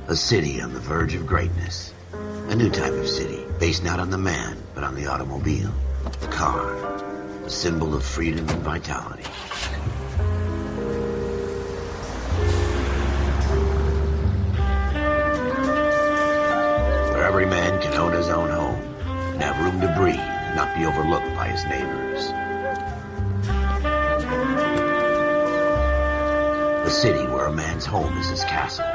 A city on the verge of greatness. A new type of city, based not on the man, but on the automobile. The car. A symbol of freedom and vitality. Where every man can own his own home, and have room to breathe, and not be overlooked by his neighbors. A city where a man's home is his castle.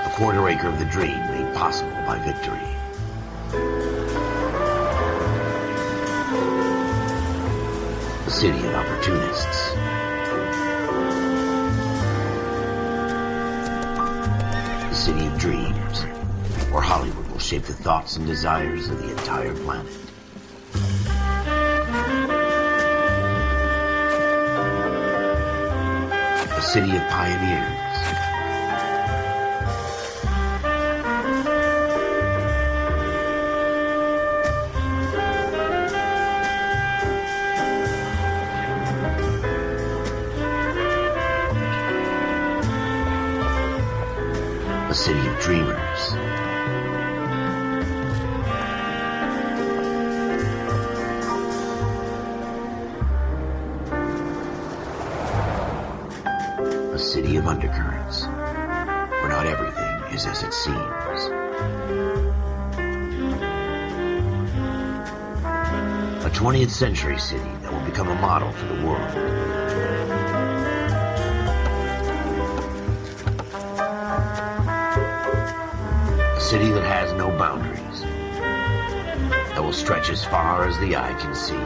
A quarter acre of the dream made possible by victory. A city of opportunists. A city of dreams, where Hollywood will shape the thoughts and desires of the entire planet. A city of pioneers. A city of dreamers. A city of undercurrents, where not everything is as it seems. A 20th century city that will become a model for the world. A city that has no boundaries, that will stretch as far as the eye can see.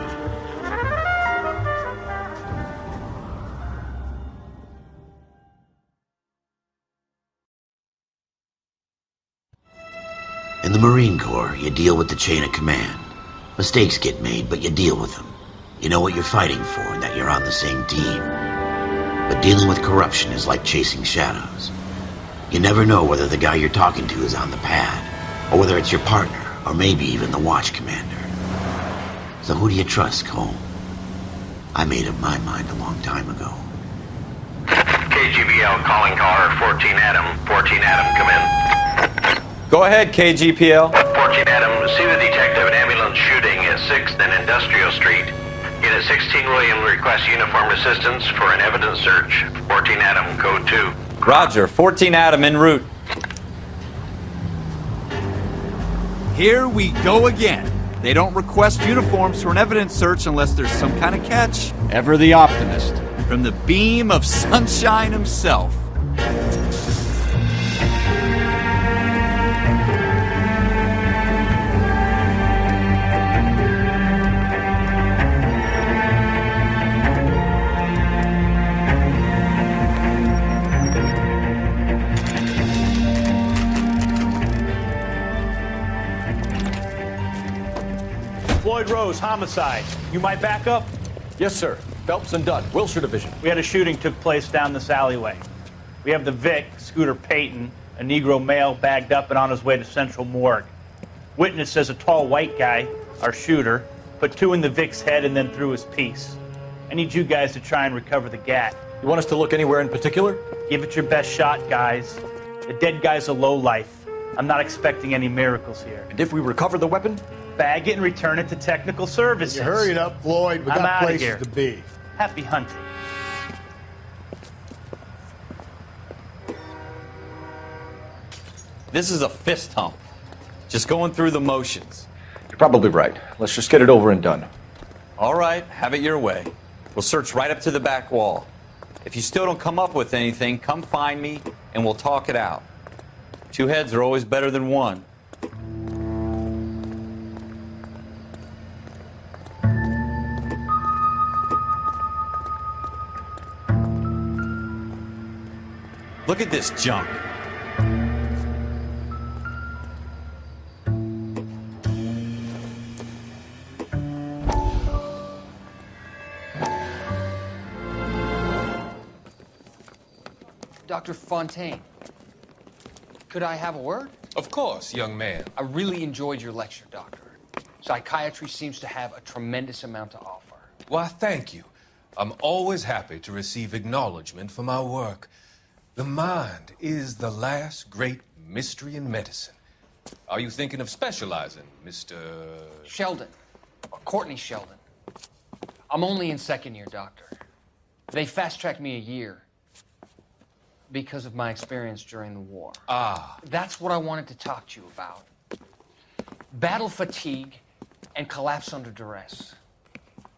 In the Marine Corps, you deal with the chain of command. Mistakes get made, but you deal with them. You know what you're fighting for and that you're on the same team. But dealing with corruption is like chasing shadows. You never know whether the guy you're talking to is on the pad, or whether it's your partner, or maybe even the watch commander. So who do you trust, Cole? I made up my mind a long time ago. KGBL calling caller 14 Adam. 14 Adam, come in. Go ahead, KGPL. 14 Adam, see the detective, an ambulance shooting at 6th and Industrial Street. Unit 16 William requests uniformed assistance for an evidence search. 14 Adam, code 2. Roger, 14 Adam en route. Here we go again. They don't request uniforms for an evidence search unless there's some kind of catch. Ever the optimist. From the beam of sunshine himself. Floyd Rose, homicide. You might back up? Yes, sir. Phelps and Dunn, Wilshire Division. We had a shooting took place down this alleyway. We have the Vic, Scooter Payton, a Negro male bagged up and on his way to Central Morgue. Witness says a tall white guy, our shooter, put 2 in the Vic's head and then threw his piece. I need you guys to try and recover the gat. You want us to look anywhere in particular? Give it your best shot, guys. The dead guy's a lowlife. I'm not expecting any miracles here. And if we recover the weapon? Bag it and return it to technical services. You hurried up, Floyd. We I'm got outta places here. to be. Happy hunting. This is a fist hump. Just going through the motions. You're probably right. Let's just get it over and done. All right, have it your way. We'll search right up to the back wall. If you still don't come up with anything, come find me and we'll talk it out. 2 heads are always better than 1. Look at this junk. Dr. Fontaine, could I have a word? Of course, young man. I really enjoyed your lecture, Doctor. Psychiatry seems to have a tremendous amount to offer. Why, thank you. I'm always happy to receive acknowledgement for my work. The mind is the last great mystery in medicine. Are you thinking of specializing, Mr. Sheldon. Or Courtney Sheldon. I'm only in second year, Doctor. They fast-tracked me a year because of my experience during the war. Ah. That's what I wanted to talk to you about. Battle fatigue and collapse under duress.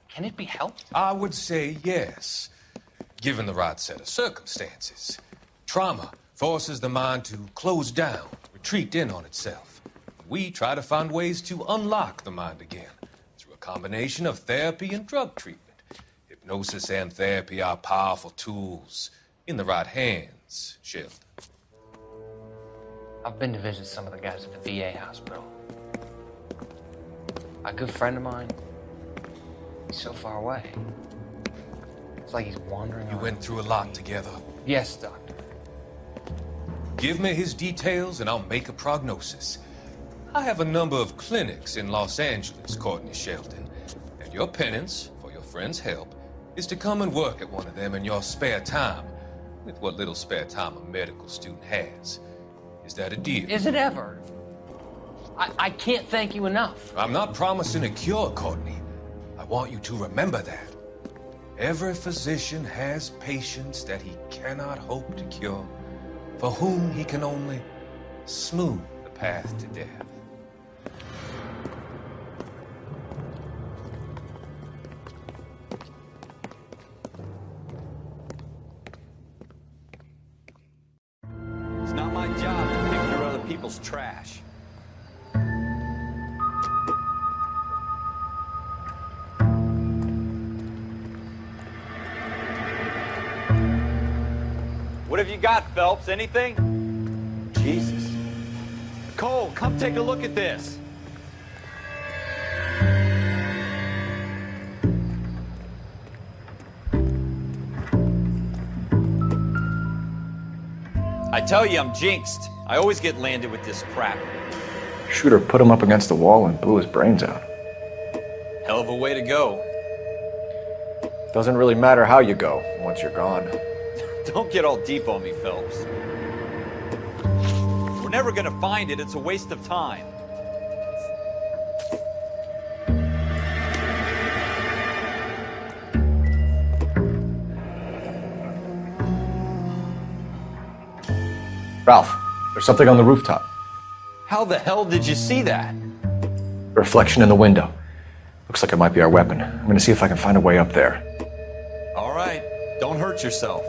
Can it be helped? I would say yes, given the right set of circumstances. Trauma forces the mind to close down, retreat in on itself. We try to find ways to unlock the mind again through a combination of therapy and drug treatment. Hypnosis and therapy are powerful tools in the right hands, Sheldon. I've been to visit some of the guys at the VA hospital. A good friend of mine, he's so far away. It's like he's wandering You around. went through a lot together. Yes, Doctor. Give me his details and I'll make a prognosis. I have a number of clinics in Los Angeles, Courtney Sheldon, and your penance, for your friend's help, is to come and work at one of them in your spare time, with what little spare time a medical student has. Is that a deal? Is it ever? I can't thank you enough. I'm not promising a cure, Courtney. I want you to remember that. Every physician has patients that he cannot hope to cure, for whom he can only smooth the path to death. It's not my job to pick through other people's trash. What have you got, Phelps? Anything? Jesus. Cole, come take a look at this. I tell you, I'm jinxed. I always get landed with this crap. Shooter put him up against the wall and blew his brains out. Hell of a way to go. Doesn't really matter how you go once you're gone. Don't get all deep on me, Phelps. We're never gonna find it. It's a waste of time. Ralph, there's something on the rooftop. How the hell did you see that? Reflection in the window. Looks like it might be our weapon. I'm gonna see if I can find a way up there. All right, don't hurt yourself.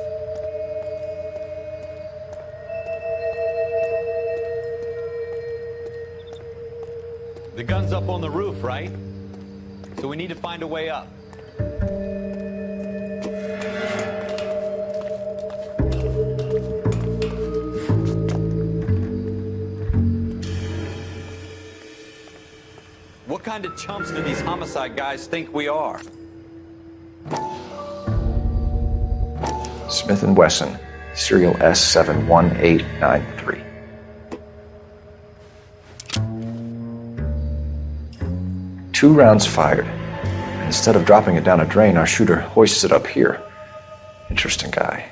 The gun's up on the roof, right? So we need to find a way up. What kind of chumps do these homicide guys think we are? Smith & Wesson, serial S71893. Two rounds fired. Instead of dropping it down a drain, our shooter hoists it up here. Interesting guy.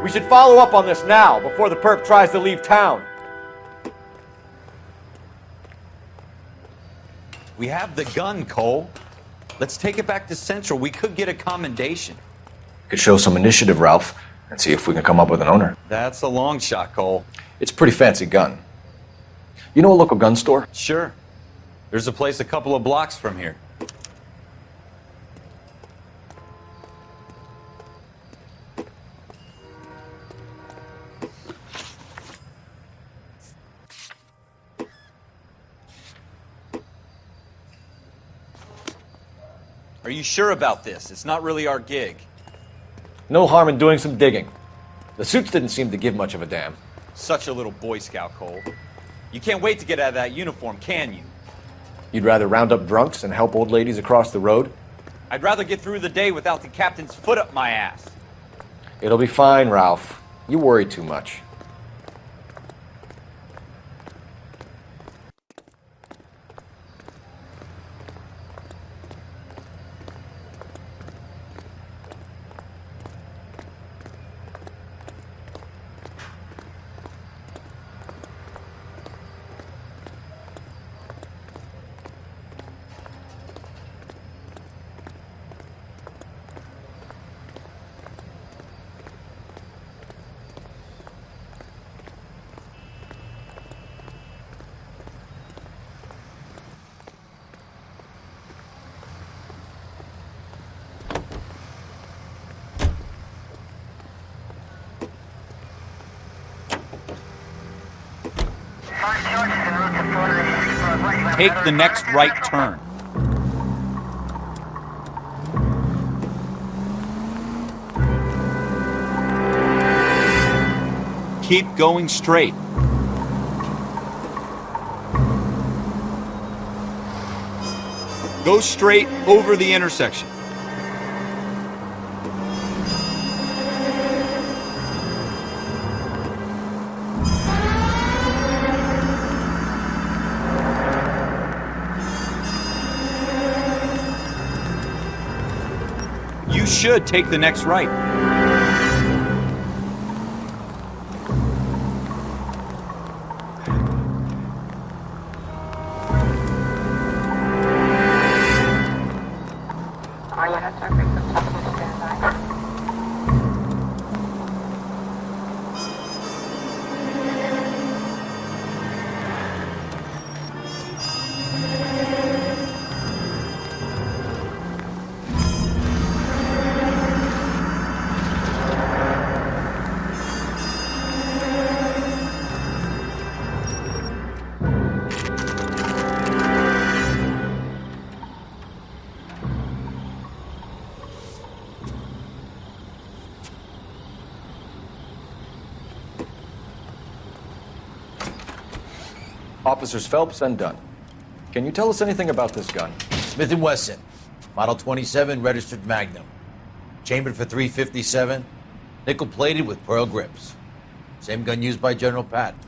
We should follow up on this now, before the perp tries to leave town. We have the gun, Cole. Let's take it back to Central. We could get a commendation. Could show some initiative, Ralph, and see if we can come up with an owner. That's a long shot, Cole. It's a pretty fancy gun. You know a local gun store? Sure. There's a place a couple of blocks from here. Are you sure about this? It's not really our gig. No harm in doing some digging. The suits didn't seem to give much of a damn. Such a little Boy Scout, Cole. You can't wait to get out of that uniform, can you? You'd rather round up drunks and help old ladies across the road? I'd rather get through the day without the captain's foot up my ass. It'll be fine, Ralph. You worry too much. Take the next right turn. Keep going straight. Go straight over the intersection. You should take the next right. Officers Phelps and Dunn. Can you tell us anything about this gun? Smith & Wesson, Model 27, registered Magnum. Chambered for .357, nickel-plated with pearl grips. Same gun used by General Patton.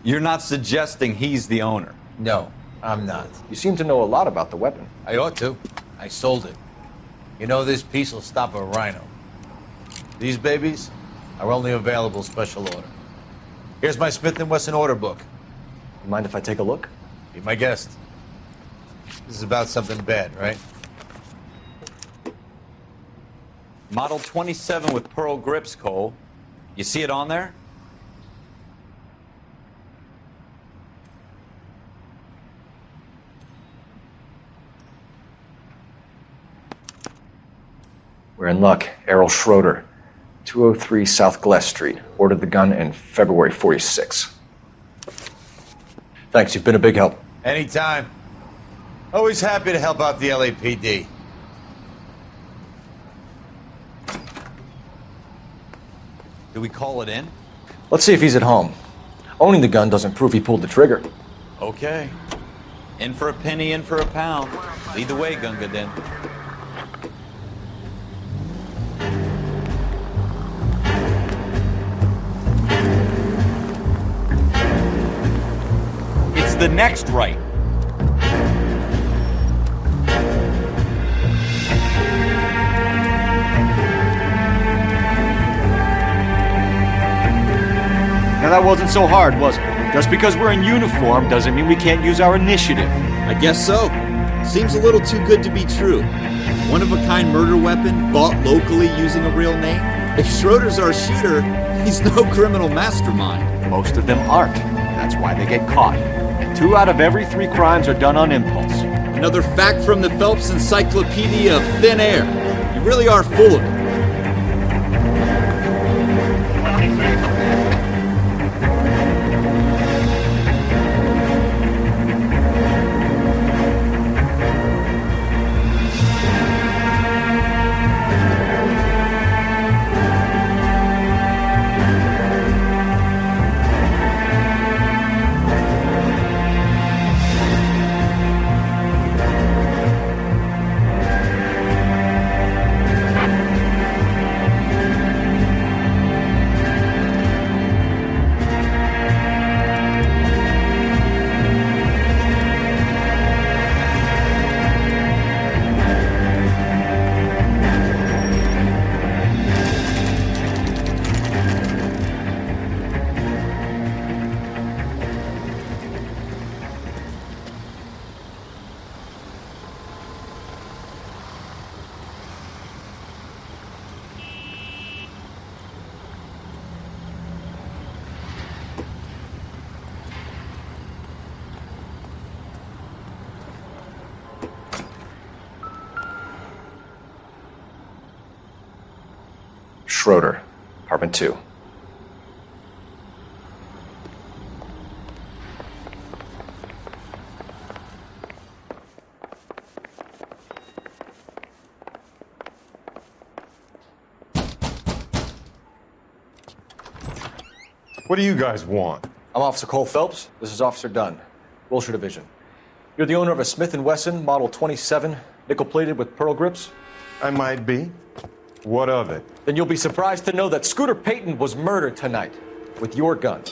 You're not suggesting he's the owner? No, I'm not. You seem to know a lot about the weapon. I ought to. I sold it. You know, this piece will stop a rhino. These babies are only available special order. Here's my Smith & Wesson order book. You mind if I take a look? Be my guest. This is about something bad, right? Model 27 with pearl grips, Cole. You see it on there? We're in luck. Errol Schroeder, 203 South Glass Street. Ordered the gun in February '46. Thanks, you've been a big help. Anytime. Always happy to help out the LAPD. Do we call it in? Let's see if he's at home. Owning the gun doesn't prove he pulled the trigger. Okay. In for a penny, in for a pound. Lead the way, Gunga Din. It's the next right. Now that wasn't so hard, was it? Just because we're in uniform doesn't mean we can't use our initiative. I guess so. Seems a little too good to be true. One-of-a-kind murder weapon bought locally using a real name? If Schroeder's our shooter, he's no criminal mastermind. Most of them aren't. That's why they get caught. 2 out of every 3 crimes are done on impulse. Another fact from the Phelps Encyclopedia of Thin Air. You really are full of it. Schroeder, apartment 2. What do you guys want? I'm Officer Cole Phelps. This is Officer Dunn, Wilshire Division. You're the owner of a Smith & Wesson Model 27, nickel-plated with pearl grips? I might be. What of it? Then you'll be surprised to know that Scooter Payton was murdered tonight with your gun.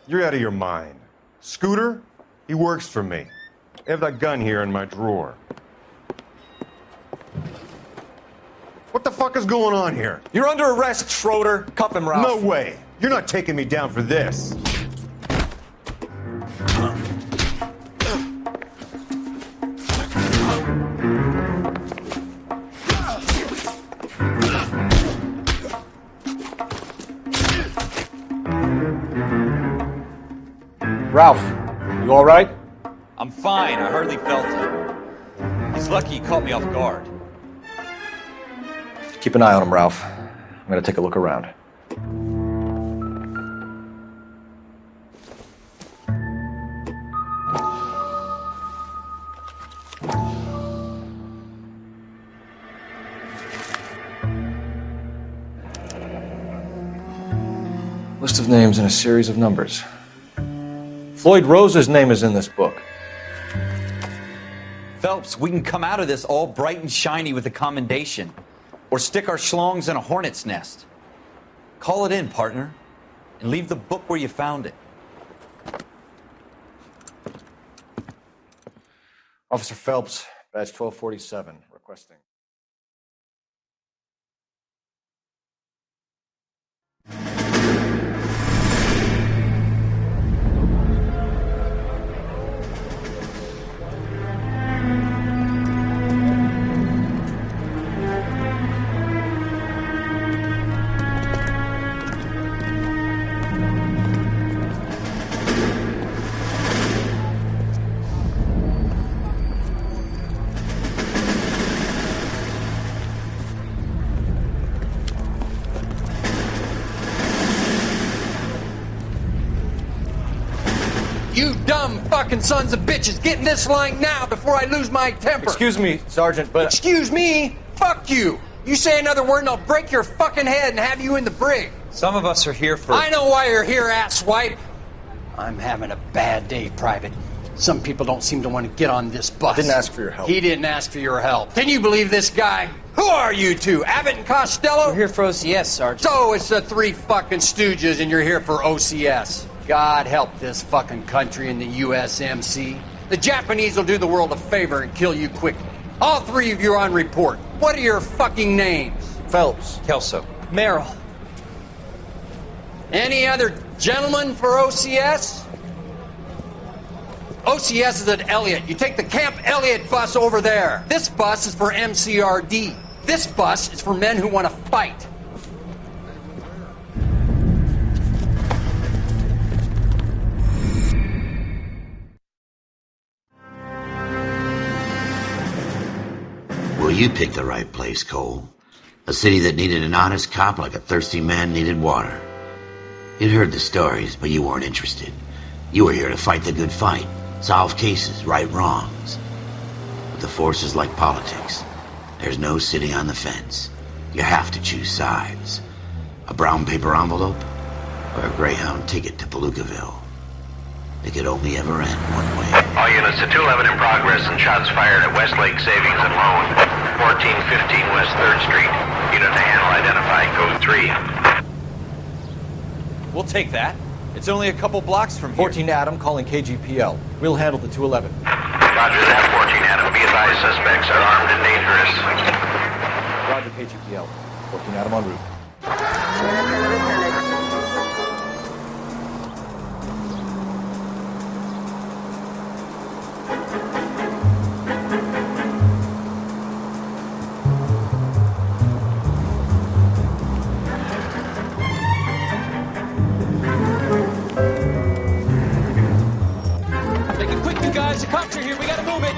You're out of your mind. Scooter? He works for me. I have that gun here in my drawer. What the fuck is going on here? You're under arrest, Schroeder. Cuff him, Ralph. No way. You're not taking me down for this. Ralph, you all right? I'm fine. I hardly felt it. He's lucky he caught me off guard. Keep an eye on him, Ralph. I'm gonna take a look around. List of names and a series of numbers. Floyd Rose's name is in this book. Phelps, we can come out of this all bright and shiny with a commendation. Or stick our schlongs in a hornet's nest. Call it in, partner. And leave the book where you found it. Officer Phelps, badge 1247, requesting. You dumb fucking sons of bitches, get in this line now before I lose my temper. Excuse me, Sergeant, but... Excuse me? Fuck you. You say another word and I'll break your fucking head and have you in the brig. Some of us are here for... I know why you're here, asswipe. I'm having a bad day, Private. Some people don't seem to want to get on this bus. I didn't ask for your help. He didn't ask for your help. Can you believe this guy? Who are you two? Abbott and Costello? We're here for OCS, Sergeant. So it's the three fucking stooges and you're here for OCS. God help this fucking country and the USMC. The Japanese will do the world a favor and kill you quickly. All three of you are on report. What are your fucking names? Phelps. Kelso. Merrill. Any other gentlemen for OCS? OCS is at Elliott. You take the Camp Elliott bus over there. This bus is for MCRD. This bus is for men who want to fight. Well, you picked the right place, Cole. A city that needed an honest cop like a thirsty man needed water. You'd heard the stories, but you weren't interested. You were here to fight the good fight, solve cases, right wrongs. But the force is like politics. There's no sitting on the fence. You have to choose sides. A brown paper envelope or a Greyhound ticket to Palookaville. It could only ever end one way. All units to 211 in progress and shots fired at Westlake Savings and Loan, 1415 West 3rd Street. Unit to handle identify, code 3. We'll take that. It's only a couple blocks from here. 14 Adam calling KGPL. We'll handle the 211. Roger that, 14 Adam. Be advised, suspects are armed and dangerous. Roger KGPL. 14 Adam en route. Make it quick, you guys. The cops are here. We gotta move it.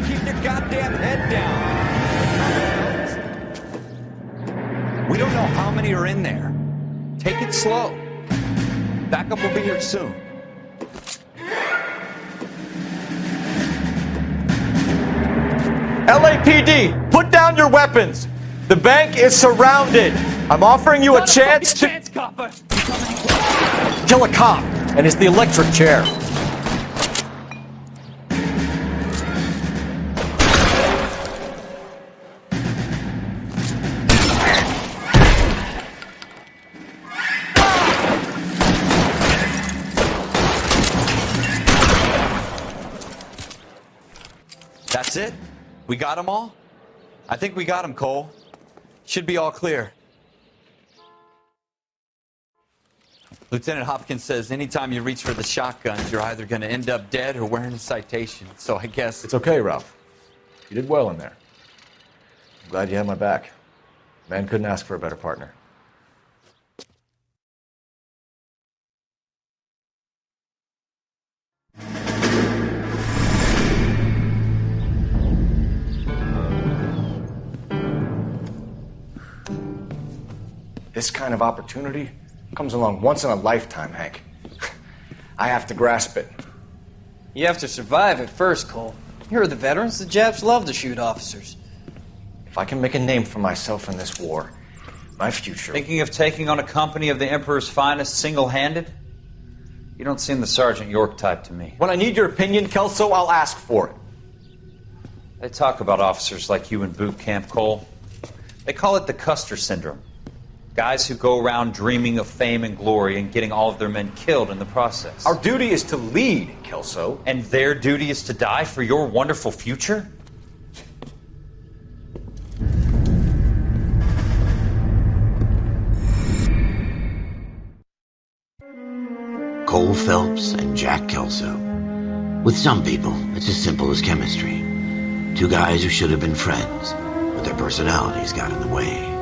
Keep your goddamn head down. We don't know how many are in there. Take it slow. Backup will be here soon. LAPD, put down your weapons. The bank is surrounded. I'm offering you a chance to kill a cop, and it's the electric chair. That's it? We got them all? I think we got them, Cole. Should be all clear. Lieutenant Hopkins says anytime you reach for the shotguns, you're either going to end up dead or wearing a citation. So I guess... It's okay, Ralph. You did well in there. I'm glad you had my back. Man couldn't ask for a better partner. This kind of opportunity comes along once in a lifetime, Hank. I have to grasp it. You have to survive it first, Cole. You're the veterans. The Japs love to shoot officers. If I can make a name for myself in this war, my future... Thinking of taking on a company of the Emperor's finest single-handed? You don't seem the Sergeant York type to me. When I need your opinion, Kelso, I'll ask for it. They talk about officers like you in boot camp, Cole. They call it the Custer syndrome. Guys who go around dreaming of fame and glory and getting all of their men killed in the process. Our duty is to lead, Kelso. And their duty is to die for your wonderful future? Cole Phelps and Jack Kelso. With some people, it's as simple as chemistry. Two guys who should have been friends, but their personalities got in the way.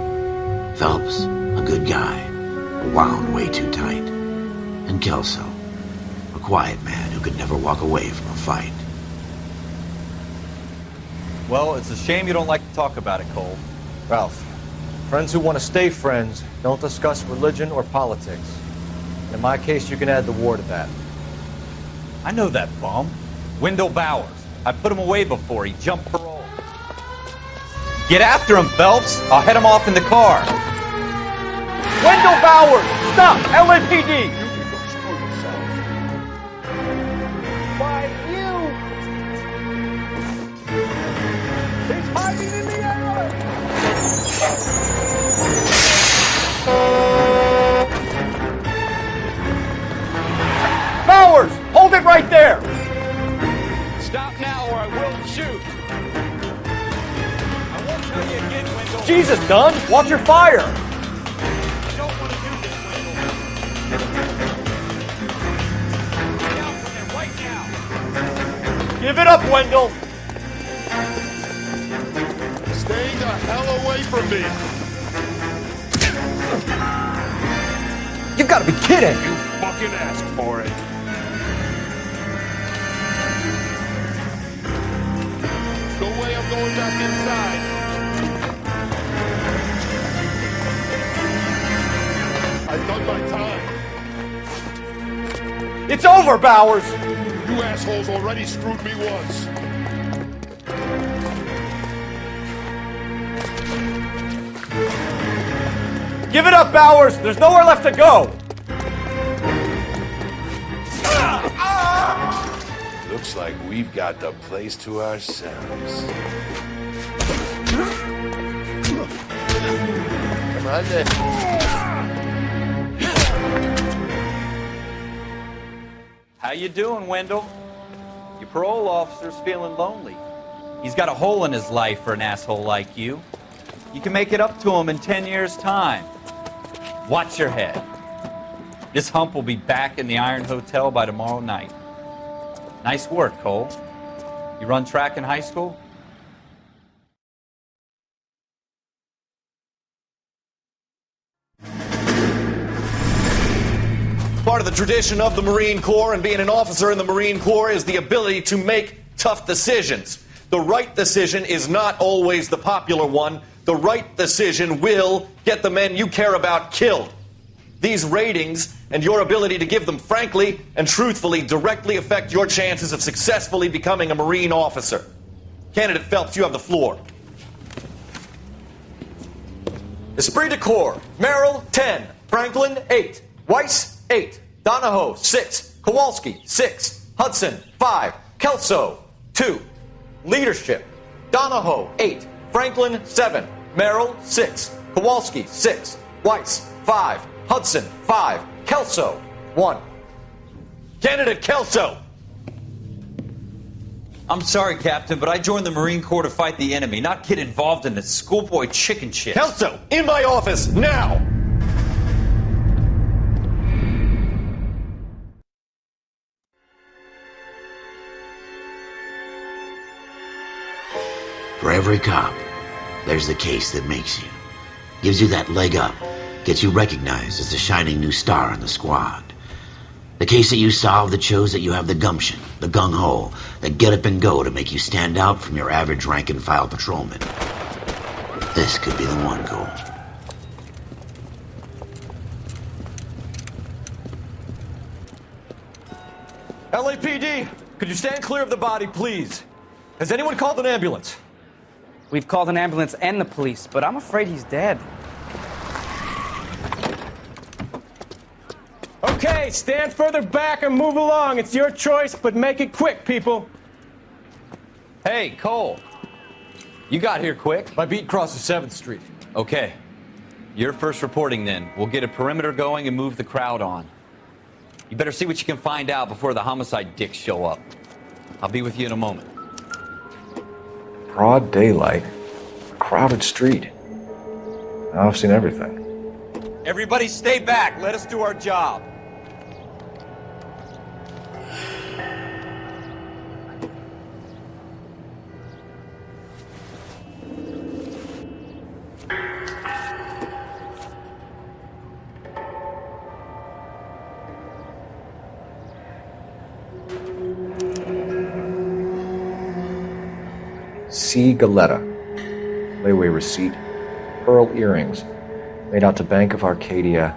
Phelps, a good guy, wound way too tight. And Kelso, a quiet man who could never walk away from a fight. Well, it's a shame you don't like to talk about it, Cole. Ralph, friends who want to stay friends don't discuss religion or politics. In my case, you can add the war to that. I know that bum. Wendell Bowers. I put him away before. He jumped parole. Get after him, Phelps. I'll head him off in the car. Wendell Bowers! Stop! LAPD! Why, you! He's hiding in the alley! Bowers! Hold it right there! Stop now or I will shoot. I won't tell you again, Wendell. Jesus, Dunn! Watch your fire! Give it up, Wendell! Stay the hell away from me! You've got to be kidding! You fucking asked for it. No way I'm going back inside. I've done my time. It's over, Bowers! You assholes already screwed me once. Give it up, Bowers! There's nowhere left to go! Looks like we've got the place to ourselves. Come on then. How you doing, Wendell? Your parole officer's feeling lonely. He's got a hole in his life for an asshole like you. You can make it up to him in 10 years' time. Watch your head. This hump will be back in the Iron Hotel by tomorrow night. Nice work, Cole. You run track in high school? Part of the tradition of the Marine Corps and being an officer in the Marine Corps is the ability to make tough decisions. The right decision is not always the popular one. The right decision will get the men you care about killed. These ratings and your ability to give them frankly and truthfully directly affect your chances of successfully becoming a Marine officer. Candidate Phelps, you have the floor. Esprit de Corps, Merrill, 10. Franklin, 8. Weiss, 8. Donahoe, 6. Kowalski, 6. Hudson, 5. Kelso, 2. Leadership, Donahoe, 8. Franklin, 7. Merrill, 6. Kowalski, 6. Weiss, 5. Hudson, 5. Kelso, 1. Candidate Kelso! I'm sorry, Captain, but I joined the Marine Corps to fight the enemy, not get involved in this schoolboy chicken shit. Kelso, in my office, now! For every cop, there's the case that makes you. Gives you that leg up. Gets you recognized as the shining new star in the squad. The case that you solve that shows that you have the gumption, the gung-ho, that get up and go to make you stand out from your average rank-and-file patrolman. This could be the one goal. LAPD, could you stand clear of the body, please? Has anyone called an ambulance? We've called an ambulance and the police, but I'm afraid he's dead. Okay, stand further back and move along. It's your choice, but make it quick, people. Hey, Cole. You got here quick. My beat crosses 7th Street. Okay. You're first reporting then. We'll get a perimeter going and move the crowd on. You better see what you can find out before the homicide dicks show up. I'll be with you in a moment. Broad daylight. A crowded street. Now I've seen everything. Everybody stay back. Let us do our job. C. Galetta. Layaway receipt. Pearl earrings. Made out to Bank of Arcadia.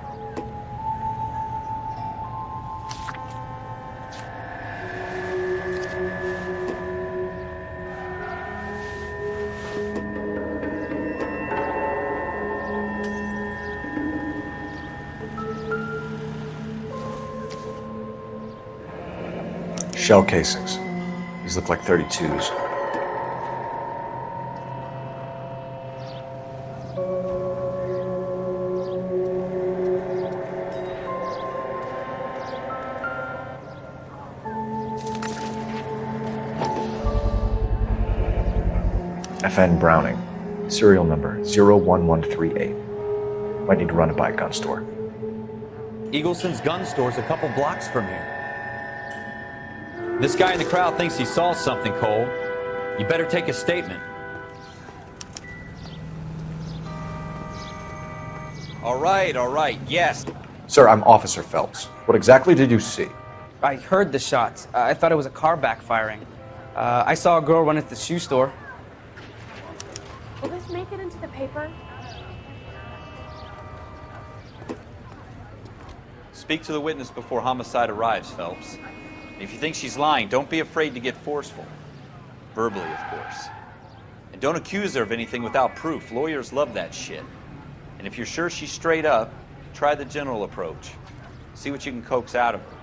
Shell casings. These look like 32s. FN Browning, serial number 01138. Might need to run it by a gun store. Eagleson's gun store's a couple blocks from here. This guy in the crowd thinks he saw something, Cole. You better take a statement. All right, yes. Sir, I'm Officer Phelps. What exactly did you see? I heard the shots. I thought it was a car backfiring. I saw a girl run into the shoe store. Will this make it into the paper? Speak to the witness before homicide arrives, Phelps. If you think she's lying, don't be afraid to get forceful. Verbally, of course. And don't accuse her of anything without proof. Lawyers love that shit. And if you're sure she's straight up, try the general approach. See what you can coax out of her.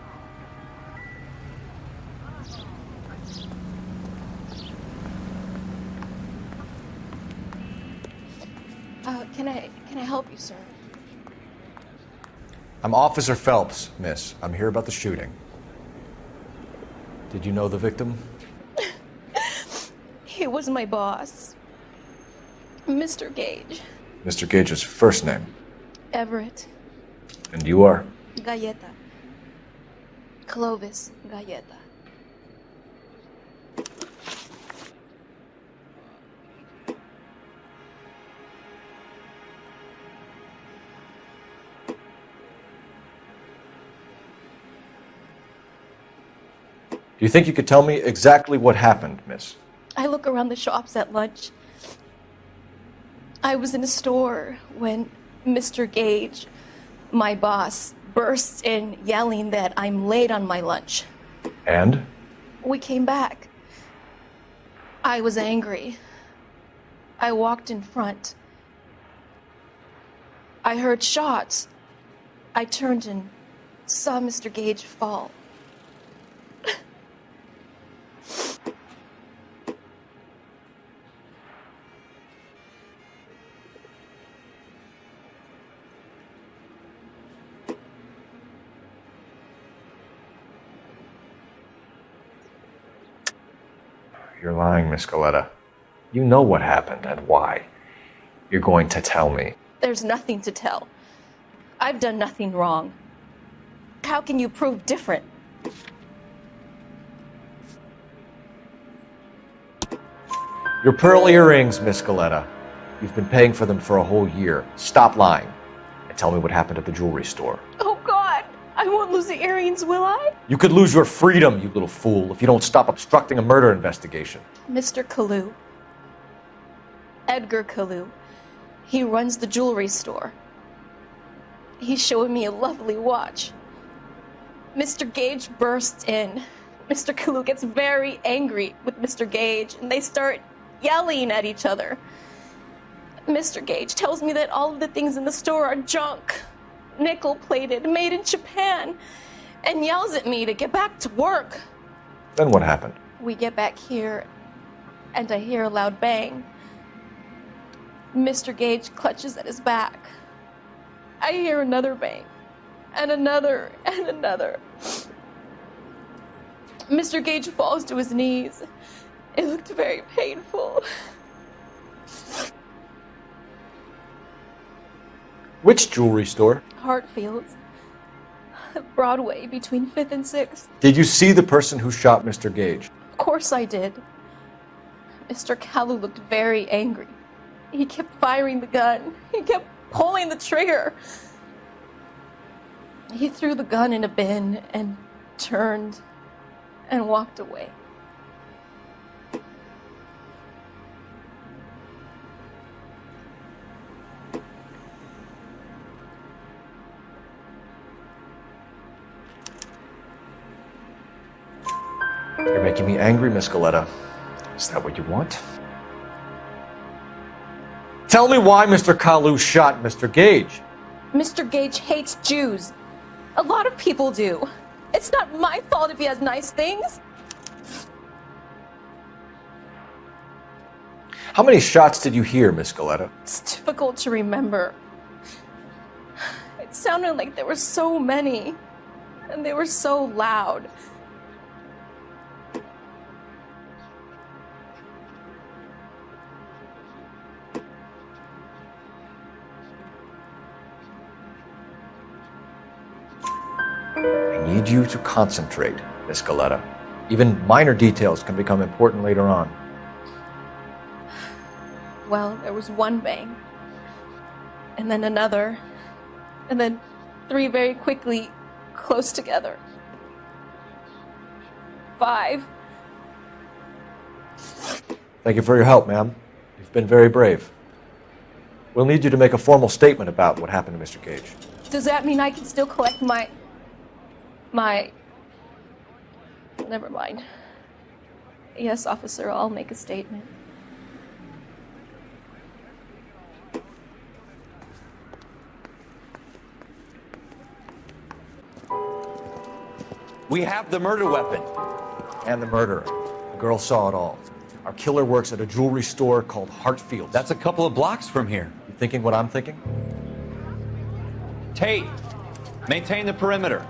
Can I help you, sir? I'm Officer Phelps, miss. I'm here about the shooting. Did you know the victim? He was my boss. Mr. Gage. Mr. Gage's first name. Everett. And you are? Galleta. Clovis Galleta. Do you think you could tell me exactly what happened, miss? I look walk around the shops at lunch. I was in a store when Mr. Gage, my boss, bursts in yelling that I'm late on my lunch. And? We came back. I was angry. I walked in front. I heard shots. I turned and saw Mr. Gage fall. You're lying, Miss Galetta. You know what happened and why. You're going to tell me. There's nothing to tell. I've done nothing wrong. How can you prove different? Your pearl earrings, Miss Galetta. You've been paying for them for a whole year. Stop lying and tell me what happened at the jewelry store. Oh, God! I won't lose the earrings, will I? You could lose your freedom, you little fool, if you don't stop obstructing a murder investigation. Mr. Kalu. Edgar Kalu. He runs the jewelry store. He's showing me a lovely watch. Mr. Gage bursts in. Mr. Kalu gets very angry with Mr. Gage, and they start yelling at each other. Mr. Gage tells me that all of the things in the store are junk, nickel-plated, made in Japan, and yells at me to get back to work. Then what happened? We get back here, and I hear a loud bang. Mr. Gage clutches at his back. I hear another bang, and another, and another. Mr. Gage falls to his knees. It looked very painful. Which jewelry store? Hartfield's. Broadway, between 5th and 6th. Did you see the person who shot Mr. Gage? Of course I did. Mr. Kalu looked very angry. He kept firing the gun. He kept pulling the trigger. He threw the gun in a bin and turned and walked away. You're making me angry, Miss Galetta. Is that what you want? Tell me why Mr. Kalu shot Mr. Gage. Mr. Gage hates Jews. A lot of people do. It's not my fault if he has nice things. How many shots did you hear, Miss Galetta? It's difficult to remember. It sounded like there were so many, and they were so loud. I need you to concentrate, Miss Galetta. Even minor details can become important later on. Well, there was one bang, and then another, and then 3 very quickly, close together. 5. Thank you for your help, ma'am. You've been very brave. We'll need you to make a formal statement about what happened to Mr. Gage. Does that mean I can still collect my... Never mind. Yes, officer, I'll make a statement. We have the murder weapon. And the murderer. The girl saw it all. Our killer works at a jewelry store called Hartfield's. That's a couple of blocks from here. You thinking what I'm thinking? Tate, maintain the perimeter.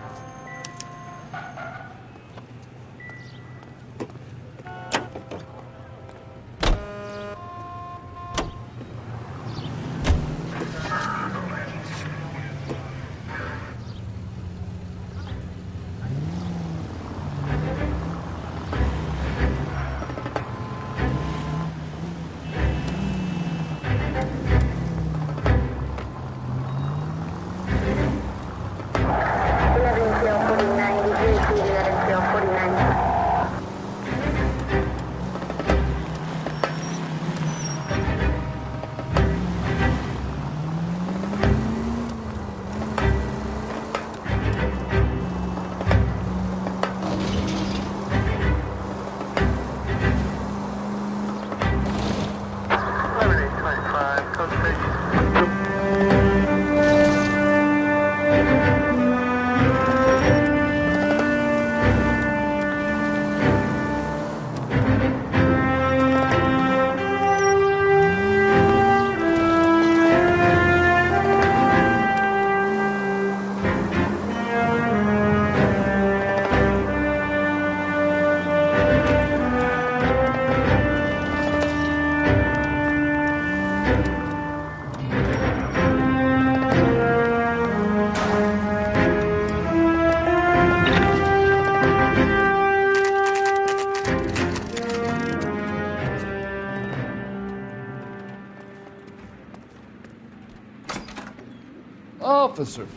Officers,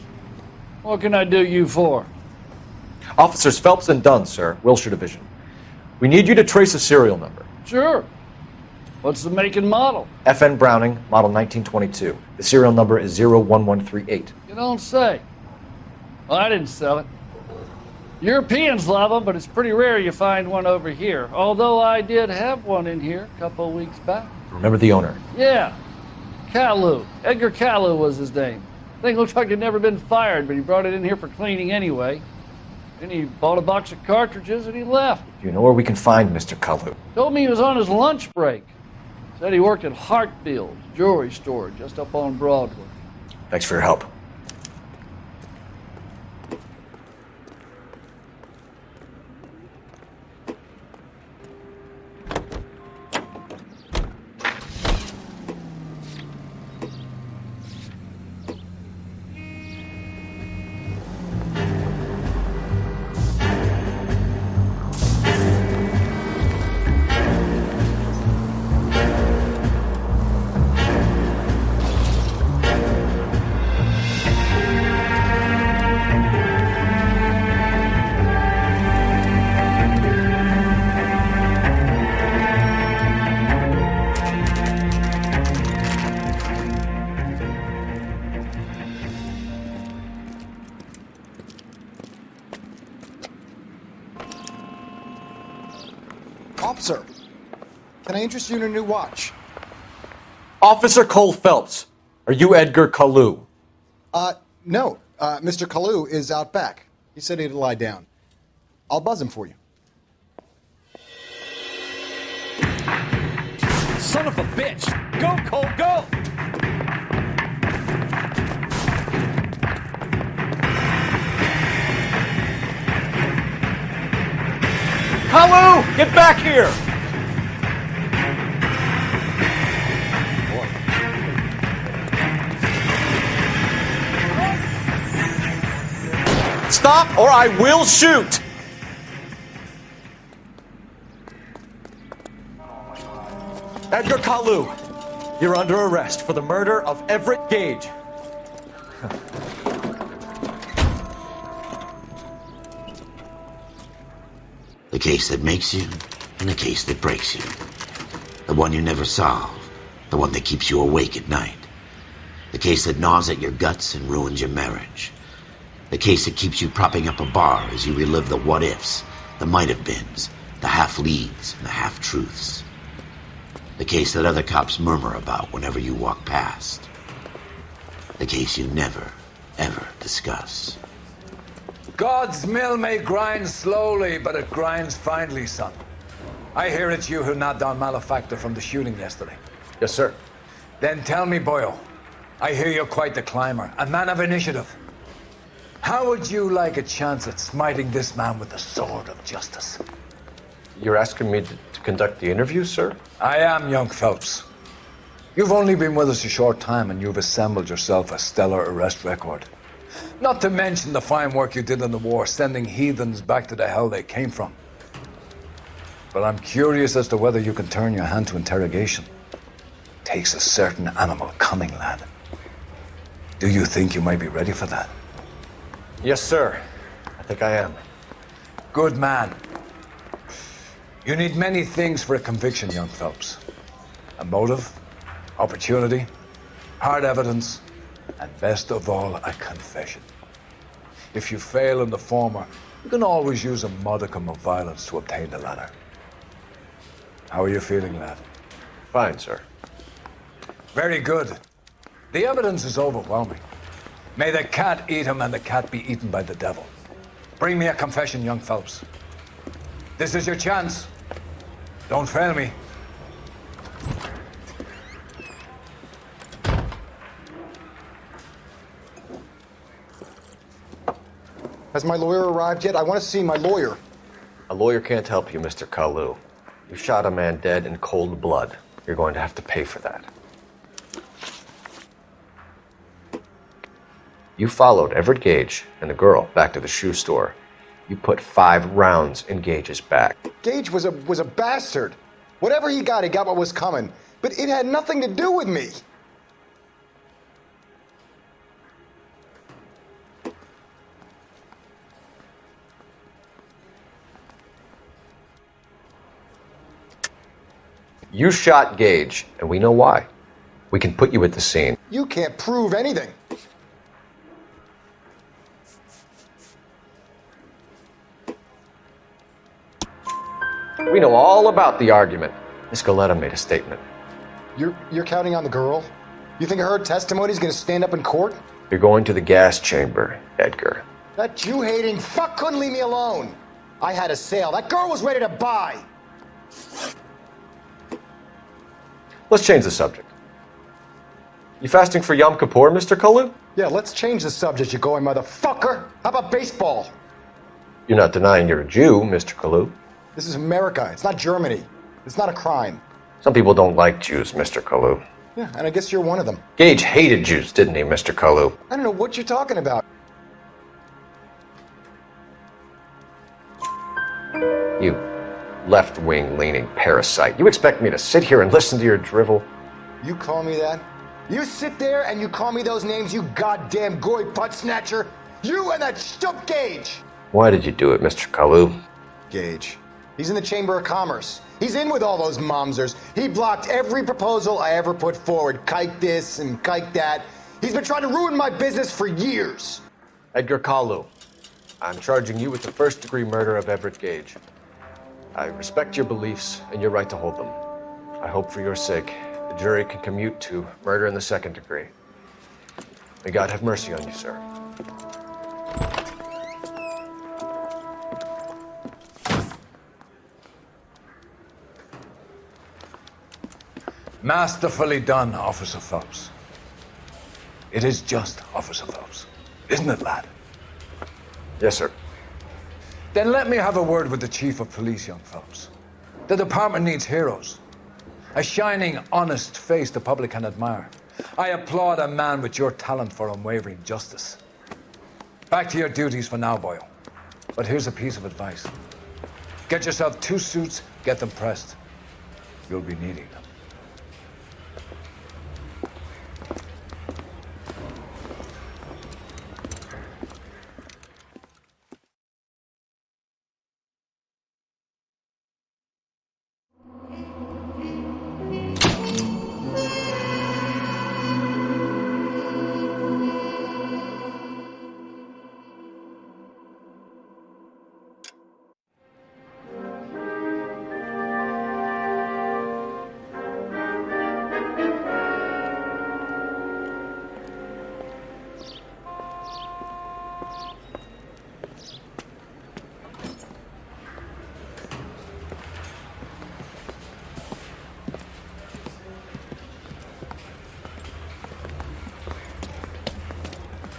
what can I do you for? Officers Phelps and Dunn, sir, Wilshire Division. We need you to trace a serial number. Sure. What's the make and model? FN Browning, model 1922. The serial number is 01138. You don't say. Well, I didn't sell it. Europeans love them, but it's pretty rare you find one over here. Although I did have one in here a couple of weeks back. Remember the owner? Yeah. Caillou. Edgar Caillou was his name. Thing looked like he'd never been fired, but he brought it in here for cleaning anyway. Then he bought a box of cartridges and he left. Do you know where we can find Mr. Caillou? Told me he was on his lunch break. Said he worked at Hartfield's jewelry store just up on Broadway. Thanks for your help. Officer, can I interest you in a new watch? Officer Cole Phelps, are you Edgar Caillou? No. Mr. Caillou is out back. He said he'd lie down. I'll buzz him for you. Son of a bitch! Go, Cole, go! Caillou, get back here! Stop or I will shoot! Edgar Caillou, you're under arrest for the murder of Everett Gage. The case that makes you, and the case that breaks you. The one you never solve, the one that keeps you awake at night. The case that gnaws at your guts and ruins your marriage. The case that keeps you propping up a bar as you relive the what-ifs, the might-have-beens, the half-leads, and the half-truths. The case that other cops murmur about whenever you walk past. The case you never, ever discuss. God's mill may grind slowly, but it grinds finely, son. I hear it's you who nabbed down Malefactor from the shooting yesterday. Yes, sir. Then tell me, Boyle, I hear you're quite the climber, a man of initiative. How would you like a chance at smiting this man with the sword of justice? You're asking me to conduct the interview, sir? I am, young Phelps. You've only been with us a short time and you've assembled yourself a stellar arrest record. Not to mention the fine work you did in the war, sending heathens back to the hell they came from. But I'm curious as to whether you can turn your hand to interrogation. Takes a certain animal cunning, lad. Do you think you might be ready for that? Yes, sir. I think I am. Good man. You need many things for a conviction, young Phelps. A motive, opportunity, hard evidence, and best of all, a confession. If you fail in the former, you can always use a modicum of violence to obtain the latter. How are you feeling, lad? Fine, sir. Very good. The evidence is overwhelming. May the cat eat him and the cat be eaten by the devil. Bring me a confession, young Phelps. This is your chance. Don't fail me. Has my lawyer arrived yet? I want to see my lawyer. A lawyer can't help you, Mr. Kalu. You shot a man dead in cold blood. You're going to have to pay for that. You followed Everett Gage and the girl back to the shoe store. You put 5 rounds in Gage's back. Gage was a bastard. Whatever he got what was coming. But it had nothing to do with me. You shot Gage, and we know why. We can put you at the scene. You can't prove anything. We know all about the argument. Miss Goleta made a statement. You're counting on the girl? You think her testimony is going to stand up in court? You're going to the gas chamber, Edgar. That Jew-hating fuck couldn't leave me alone. I had a sale. That girl was ready to buy. Let's change the subject. You fasting for Yom Kippur, Mr. Kalu? Yeah, let's change the subject, you going motherfucker. How about baseball? You're not denying you're a Jew, Mr. Kalu. This is America. It's not Germany. It's not a crime. Some people don't like Jews, Mr. Kalu. Yeah, and I guess you're one of them. Gage hated Jews, didn't he, Mr. Kalu? I don't know what you're talking about. You left-wing leaning parasite. You expect me to sit here and listen to your drivel? You call me that? You sit there and you call me those names, you goddamn goy butt snatcher? You and that stup Gage! Why did you do it, Mr. Kalu? Gage. He's in the Chamber of Commerce. He's in with all those momsers. He blocked every proposal I ever put forward. Kike this and kike that. He's been trying to ruin my business for years. Edgar Kalu, I'm charging you with the first-degree murder of Everett Gage. I respect your beliefs and your right to hold them. I hope for your sake the jury can commute to murder in the second degree. May God have mercy on you, sir. Masterfully done, Officer Phelps. It is just Officer Phelps. Isn't it, lad? Yes, sir. Then let me have a word with the Chief of Police, young Phelps. The department needs heroes. A shining, honest face the public can admire. I applaud a man with your talent for unwavering justice. Back to your duties for now, boyo. But here's a piece of advice. Get yourself 2 suits, get them pressed. You'll be needing them.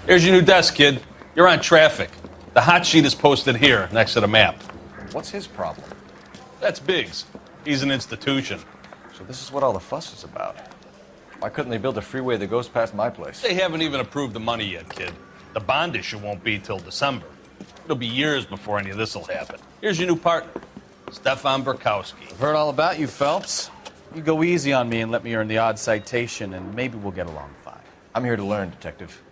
Here's your new desk, kid. You're on traffic. The hot sheet is posted here, next to the map. What's his problem? That's Biggs. He's an institution. So this is what all the fuss is about. Why couldn't they build a freeway that goes past my place? They haven't even approved the money yet, kid. The bond issue won't be till December. It'll be years before any of this will happen. Here's your new partner, Stefan Burkowski. I've heard all about you, Phelps. You go easy on me and let me earn the odd citation, and maybe we'll get along fine. I'm here to learn, Detective.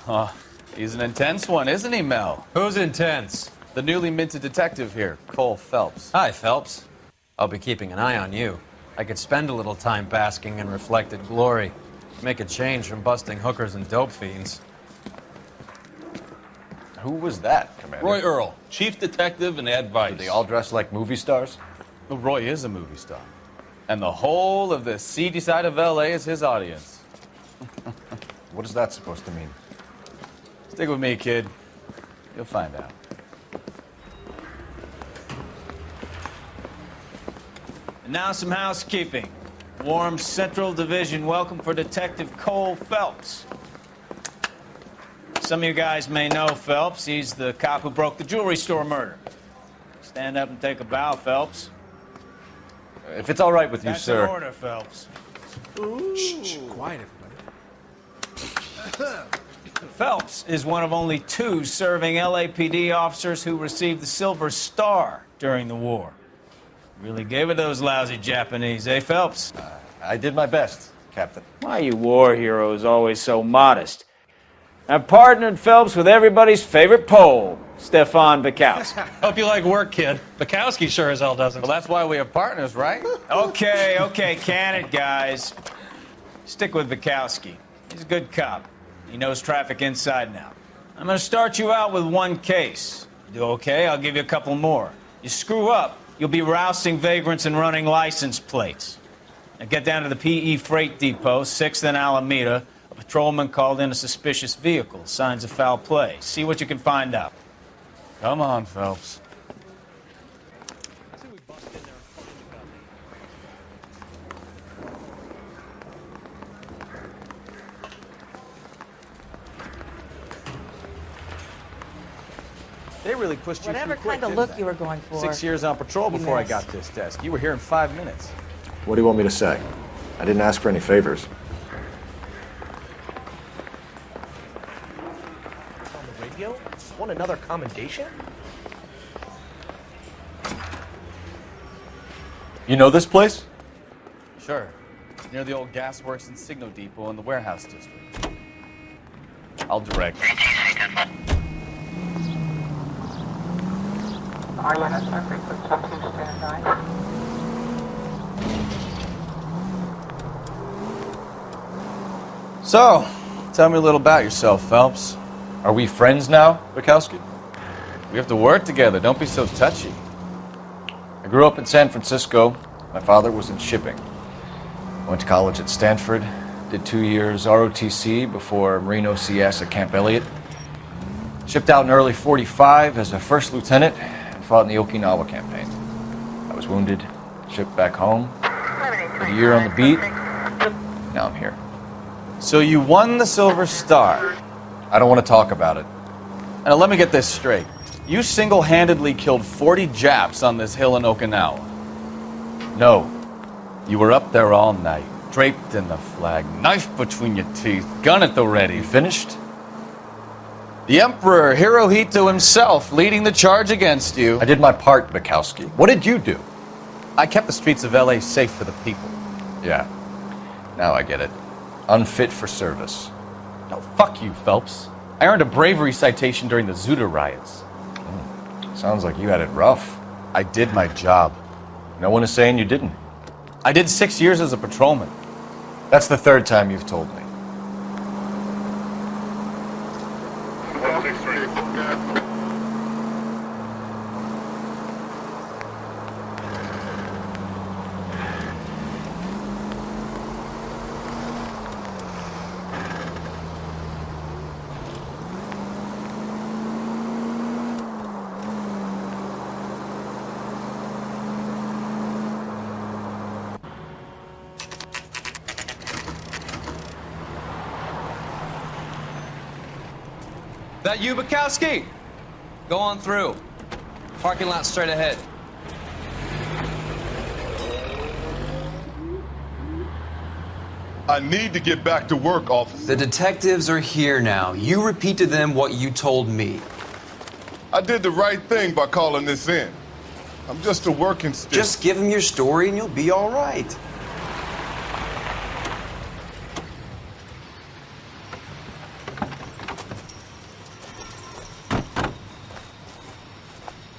Oh, he's an intense one, isn't he, Mel? Who's intense? The newly minted detective here, Cole Phelps. Hi, Phelps. I'll be keeping an eye on you. I could spend a little time basking in reflected glory. Make a change from busting hookers and dope fiends. Who was that, Commander? Roy Earl, chief detective and advice. Do they all dress like movie stars? Well, Roy is a movie star. And the whole of the seedy side of L.A. is his audience. What is that supposed to mean? Stick with me, kid. You'll find out. And now some housekeeping. Warm Central Division welcome for Detective Cole Phelps. Some of you guys may know Phelps. He's the cop who broke the jewelry store murder. Stand up and take a bow, Phelps. If it's all right with you, That's sir. an order, Phelps. Shh, quiet, everybody. Phelps is one of only 2 serving LAPD officers who received the Silver Star during the war. Really gave it those lousy Japanese, eh, Phelps? I did my best, Captain. Why are you war heroes always so modest? I've partnered Phelps with everybody's favorite Pole, Stefan Bukowski. Hope you like work, kid. Bukowski sure as hell doesn't. Well, that's why we have partners, right? Okay, can it, guys? Stick with Bukowski. He's a good cop. He knows traffic inside and out. I'm gonna start you out with 1 case. You do okay, I'll give you a couple more. You screw up, you'll be rousting vagrants and running license plates. Now get down to the PE Freight Depot, 6th and Alameda. A patrolman called in a suspicious vehicle. Signs of foul play. See what you can find out. Come on, Phelps. They really pushed you Whatever through quick, kind of didn't look they? you were going for. 6 years on patrol You before I missed. got this desk. You were here in 5 minutes. What do you want me to say? I didn't ask for any favors. On the radio? Want another commendation? You know this place? Sure. Near the old gasworks and signal depot in the warehouse district. I'll direct. So, tell me a little about yourself, Phelps. Are we friends now, Bukowski? We have to work together. Don't be so touchy. I grew up in San Francisco. My father was in shipping. I went to college at Stanford, did 2 years ROTC before Marine OCS at Camp Elliott. Shipped out in early '45 as a first lieutenant and fought in the Okinawa campaign. I was wounded, shipped back home, did a year on the beat. Now I'm here. So you won the Silver Star. I don't want to talk about it. Now let me get this straight. You single-handedly killed 40 Japs on this hill in Okinawa. No. You were up there all night, draped in the flag, knife between your teeth, gun at the ready. You finished? The Emperor Hirohito himself leading the charge against you. I did my part, Bukowski. What did you do? I kept the streets of LA safe for the people. Yeah. Now I get it. Unfit for service. No, fuck you, Phelps. I earned a bravery citation during the Zuda riots. Sounds like you had it rough. I did my job. No one is saying you didn't. I did 6 years as a patrolman. That's the 3rd time you've told me. That you, Bukowski? Go on through. Parking lot straight ahead. I need to get back to work, officer. The detectives are here now. You repeat to them what you told me. I did the right thing by calling this in. I'm just a working stick. Just give them your story and you'll be all right.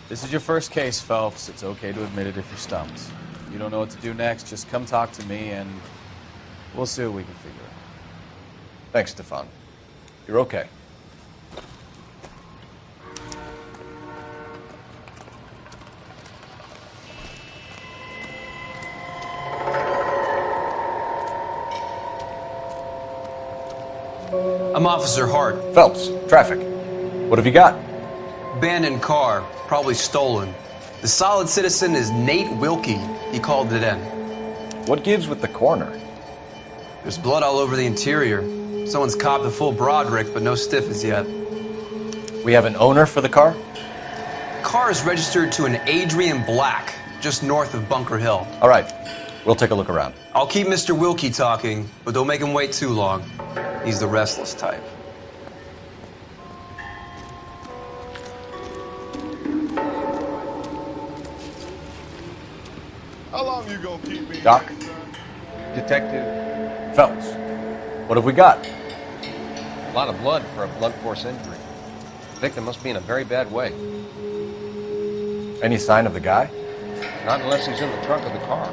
This is your first case, Phelps. It's okay to admit it if you're stumped. If you don't know what to do next, just come talk to me and we'll see what we can figure out. Thanks, Stefan. You're okay. I'm Officer Hart. Phelps, traffic. What have you got? Abandoned car, probably stolen. The solid citizen is Nate Wilkie. He called it in. What gives with the coroner? There's blood all over the interior. Someone's copped a full Broderick, but no stiff as yet. We have an owner for the car? Car is registered to an Adrian Black, just north of Bunker Hill. All right, we'll take a look around. I'll keep Mr. Wilkie talking, but don't make him wait too long. He's the restless type. How long you gonna keep me? Doc? Detective? Phelps, what have we got? A lot of blood for a blunt force injury. The victim must be in a very bad way. Any sign of the guy? Not unless he's in the trunk of the car.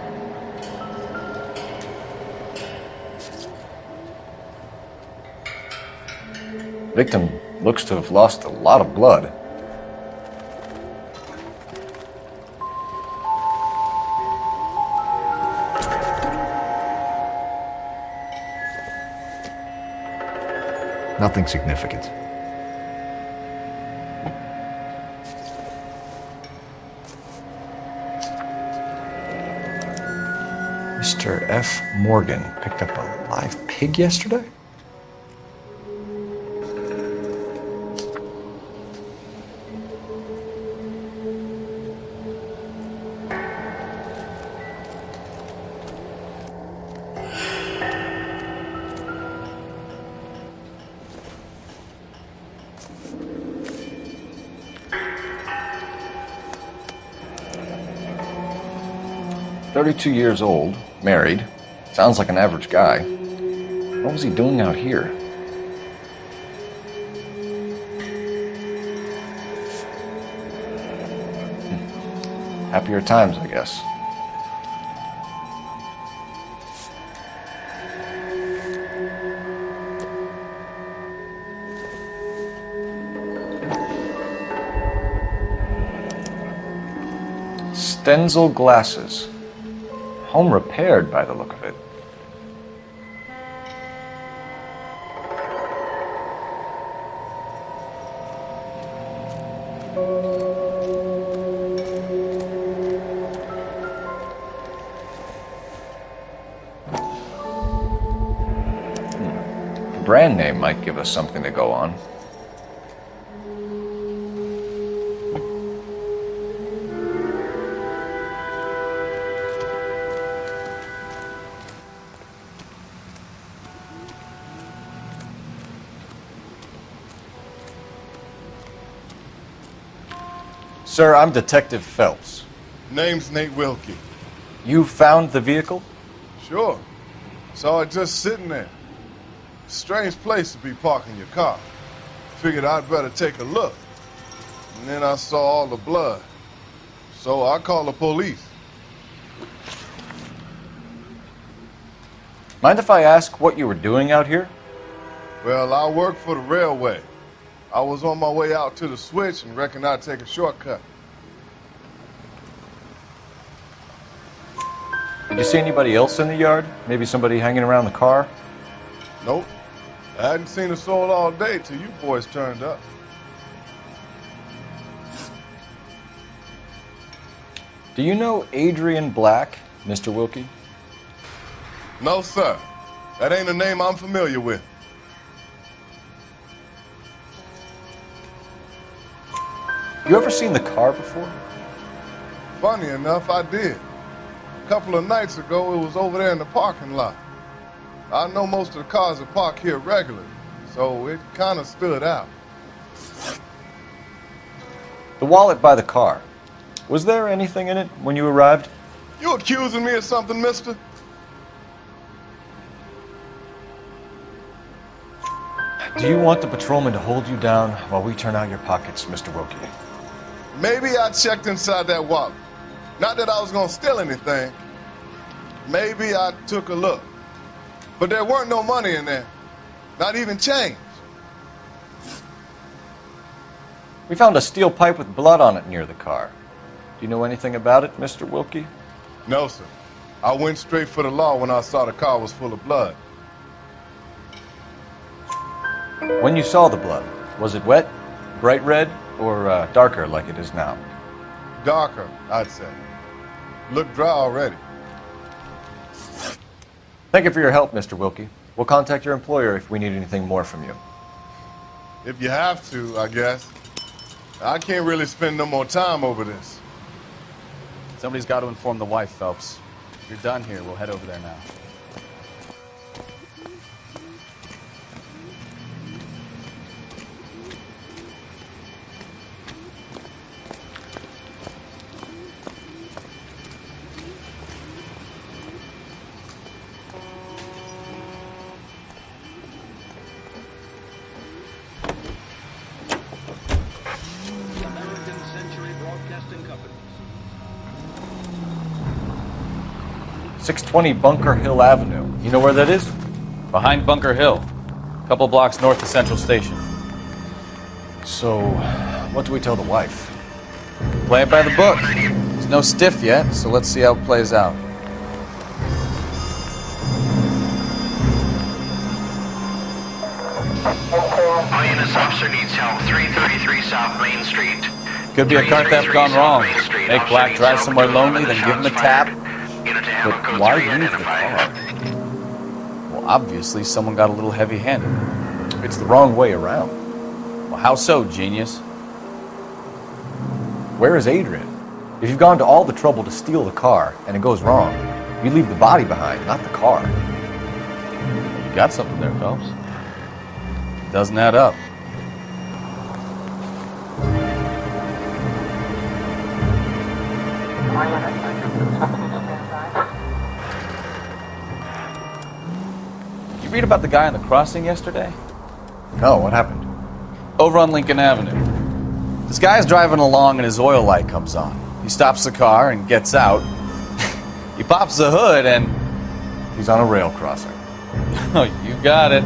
Victim looks to have lost a lot of blood. Nothing significant. Mr. F. Morgan picked up a live pig yesterday? "32 years old, married. Sounds like an average guy. What was he doing out here?" Happier times, I guess. Stenzel glasses. Home repaired by the look of it. Brand name might give us something to go on. Sir, I'm Detective Phelps. Name's Nate Wilkie. You found the vehicle? Sure. Saw it just sitting there. Strange place to be parking your car. Figured I'd better take a look. And then I saw all the blood. So I called the police. Mind if I ask what you were doing out here? Well, I work for the railway. I was on my way out to the switch and reckoned I'd take a shortcut. Did you see anybody else in the yard? Maybe somebody hanging around the car? Nope. I hadn't seen a soul all day till you boys turned up. Do you know Adrian Black, Mr. Wilkie? No, sir. That ain't a name I'm familiar with. You ever seen the car before? Funny enough, I did. A couple of nights ago, it was over there in the parking lot. I know most of the cars are parked here regularly, so it kind of stood out. The wallet by the car. Was there anything in it when you arrived? You accusing me of something, mister? Do you want the patrolman to hold you down while we turn out your pockets, Mr. Wilkie? Maybe I checked inside that wallet. Not that I was gonna steal anything. Maybe I took a look. But there weren't no money in there. Not even change. We found a steel pipe with blood on it near the car. Do you know anything about it, Mr. Wilkie? No, sir. I went straight for the law when I saw the car was full of blood. When you saw the blood, was it wet, bright red, or darker like it is now? Darker, I'd say. Look dry already. Thank you for your help, Mr. Wilkie. We'll contact your employer if we need anything more from you. If you have to, I guess. I can't really spend no more time over this. Somebody's got to inform the wife, Phelps. If you're done here, we'll head over there now. .620 Bunker Hill Avenue. You know where that is? Behind Bunker Hill. A couple blocks north of Central Station. So, what do we tell the wife? Play it by the book. There's no stiff yet, so let's see how it plays out. INS officer needs help. 333 South Main Street. Could be a car theft gone wrong. Make Black drive somewhere lonely, then give him a tap. But why leave the car? Well, obviously someone got a little heavy-handed. It's the wrong way around. Well, how so, genius? Where is Adrian? If you've gone to all the trouble to steal the car and it goes wrong, you leave the body behind, not the car. You got something there, Phelps. Doesn't add up. You read about the guy on the crossing yesterday? No, what happened? Over on Lincoln Avenue. This guy's driving along and his oil light comes on. He stops the car and gets out. He pops the hood and... he's on a rail crossing. Oh, you got it.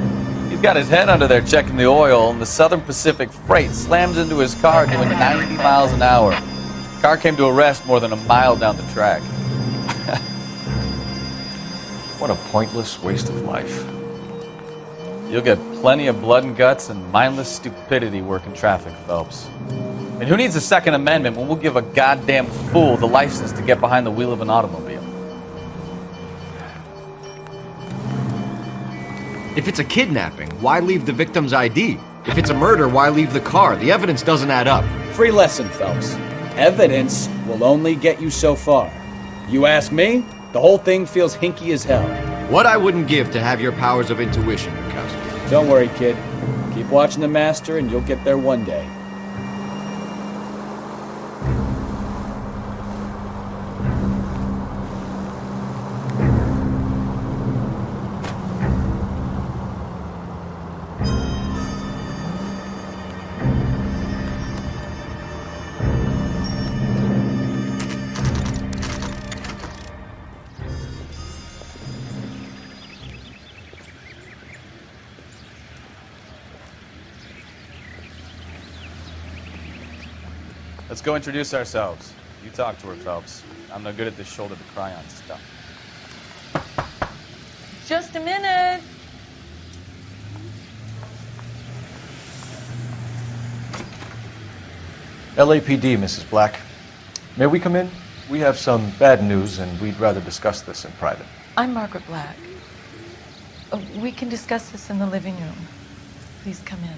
He's got his head under there checking the oil, and the Southern Pacific Freight slams into his car doing 90 miles an hour. The car came to a rest more than a mile down the track. What a pointless waste of life. You'll get plenty of blood and guts and mindless stupidity working traffic, Phelps. And who needs a Second Amendment when we'll give a goddamn fool the license to get behind the wheel of an automobile? If it's a kidnapping, why leave the victim's ID? If it's a murder, why leave the car? The evidence doesn't add up. Free lesson, Phelps. Evidence will only get you so far. You ask me, the whole thing feels hinky as hell. What I wouldn't give to have your powers of intuition, Mikowski. Don't worry, kid. Keep watching the master and you'll get there one day. Let's go introduce ourselves. You talk to her, Phelps. I'm no good at this shoulder to cry on stuff. Just a minute. LAPD, Mrs. Black. May we come in? We have some bad news and we'd rather discuss this in private. I'm Margaret Black. We can discuss this in the living room. Please come in.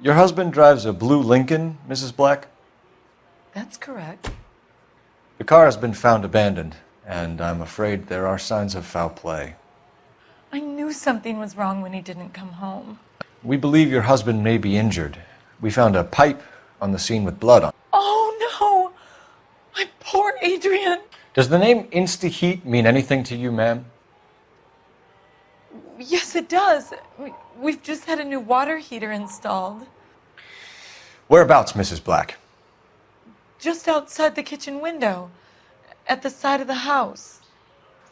Your husband drives a blue Lincoln, Mrs. Black? That's correct. The car has been found abandoned, and I'm afraid there are signs of foul play. I knew something was wrong when he didn't come home. We believe your husband may be injured. We found a pipe on the scene with blood on it. Oh, no! My poor Adrian! Does the name Insta-Heat mean anything to you, ma'am? Yes, it does. We've just had a new water heater installed. Whereabouts, Mrs. Black? Just outside the kitchen window, at the side of the house.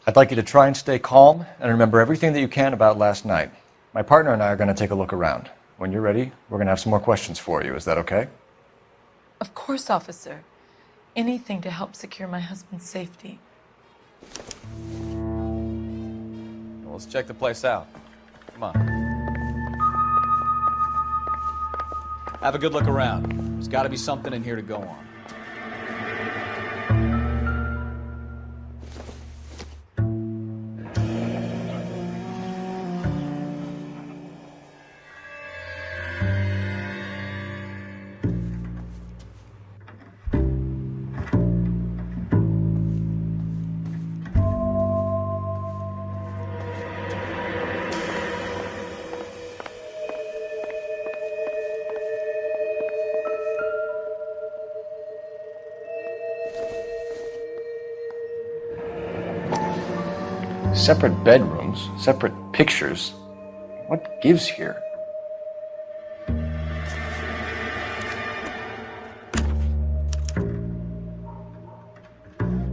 I'd like you to try and stay calm and remember everything that you can about last night. My partner and I are going to take a look around. When you're ready, we're going to have some more questions for you. Is that okay? Of course, officer. Anything to help secure my husband's safety. Let's check the place out. Come on. Have a good look around. There's got to be something in here to go on. Separate bedrooms, separate pictures. What gives here?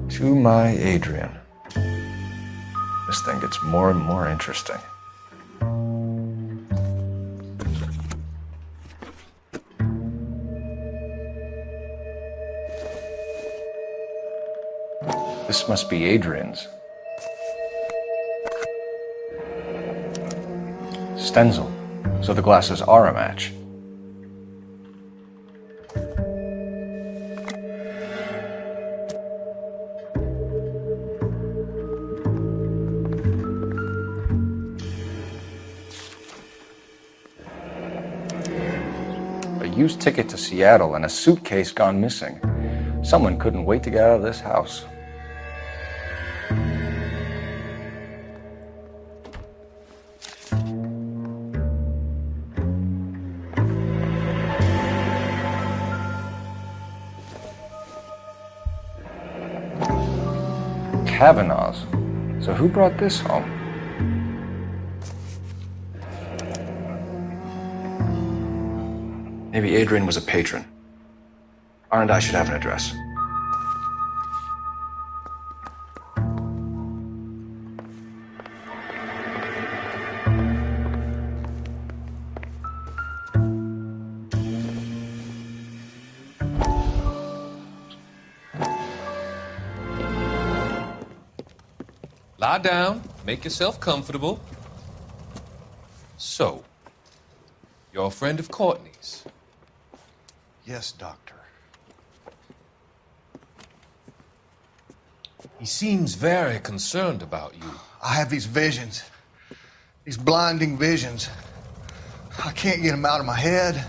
To my Adrian. This thing gets more and more interesting. This must be Adrian's. Stencil, so the glasses are a match. A used ticket to Seattle and a suitcase gone missing. Someone couldn't wait to get out of this house. Kavanaugh's. So who brought this home? Maybe Adrian was a patron. R&I should have an address. Lie down, make yourself comfortable. So, you're a friend of Courtney's? Yes, Doctor. He seems very concerned about you. I have these visions. These blinding visions. I can't get them out of my head.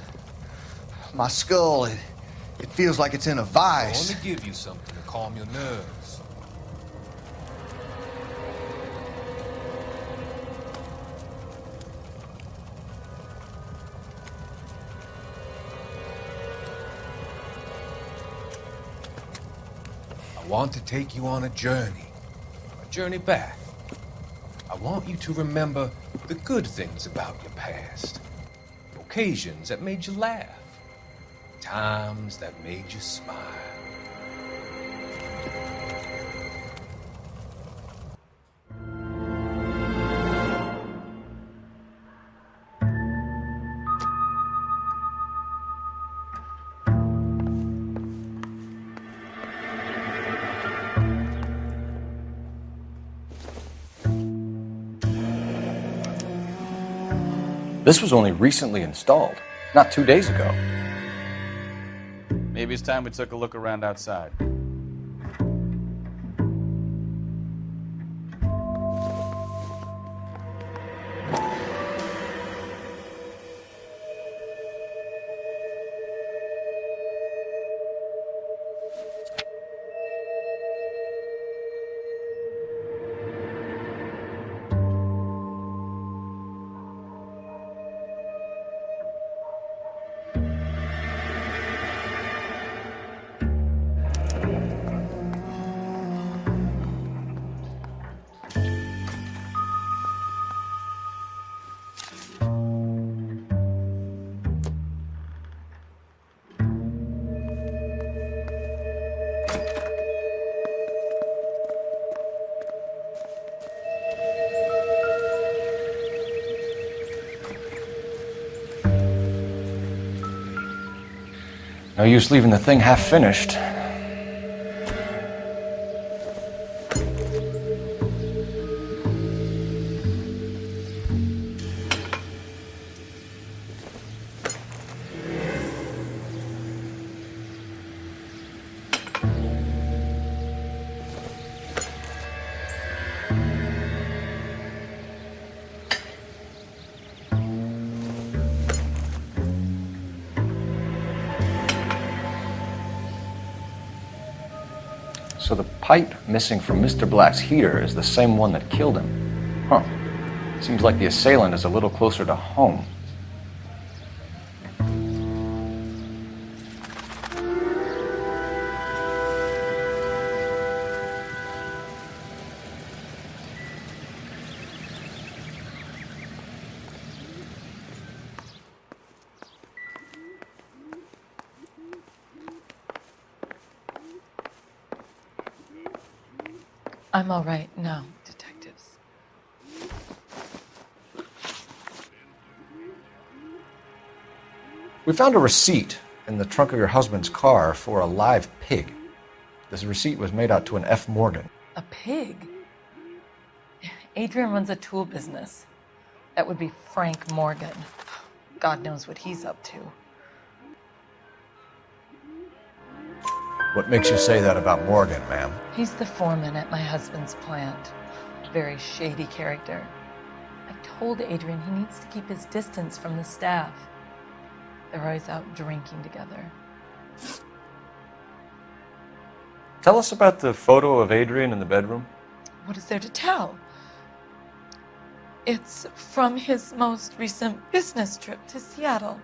My skull, it feels like it's in a vice. I want to give you something to calm your nerves. I want to take you on a journey back. I want you to remember the good things about your past, occasions that made you laugh, times that made you smile. This was only recently installed, not 2 days ago. Maybe it's time we took a look around outside. No use leaving the thing half finished. So the pipe missing from Mr. Black's heater is the same one that killed him. Huh. Seems like the assailant is a little closer to home. I'm all right now, detectives. We found a receipt in the trunk of your husband's car for a live pig. This receipt was made out to an F. Morgan. A pig? Adrian runs a tool business. That would be Frank Morgan. God knows what he's up to. What makes you say that about Morgan, ma'am? He's the foreman at my husband's plant. Very shady character. I've told Adrian he needs to keep his distance from the staff. They're always out drinking together. Tell us about the photo of Adrian in the bedroom. What is there to tell? It's from his most recent business trip to Seattle.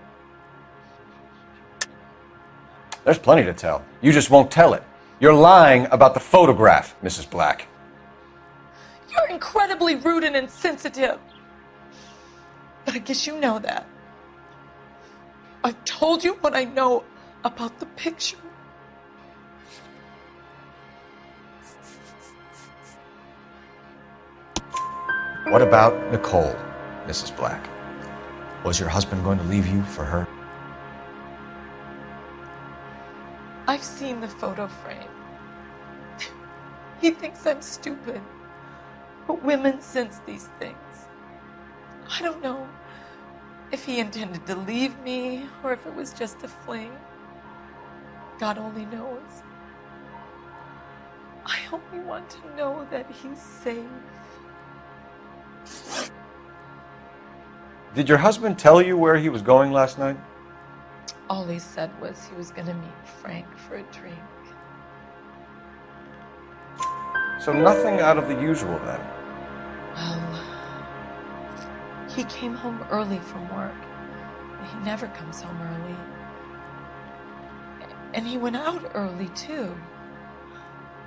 There's plenty to tell. You just won't tell it. You're lying about the photograph, Mrs. Black. You're incredibly rude and insensitive. But I guess you know that. I've told you what I know about the picture. What about Nicole, Mrs. Black? Was your husband going to leave you for her? I've seen the photo frame. He thinks I'm stupid. But women sense these things. I don't know if he intended to leave me or if it was just a fling. God only knows. I only want to know that he's safe. Did your husband tell you where he was going last night? All he said was he was going to meet Frank for a drink. So nothing out of the usual then? Well, he came home early from work. He never comes home early. And he went out early, too.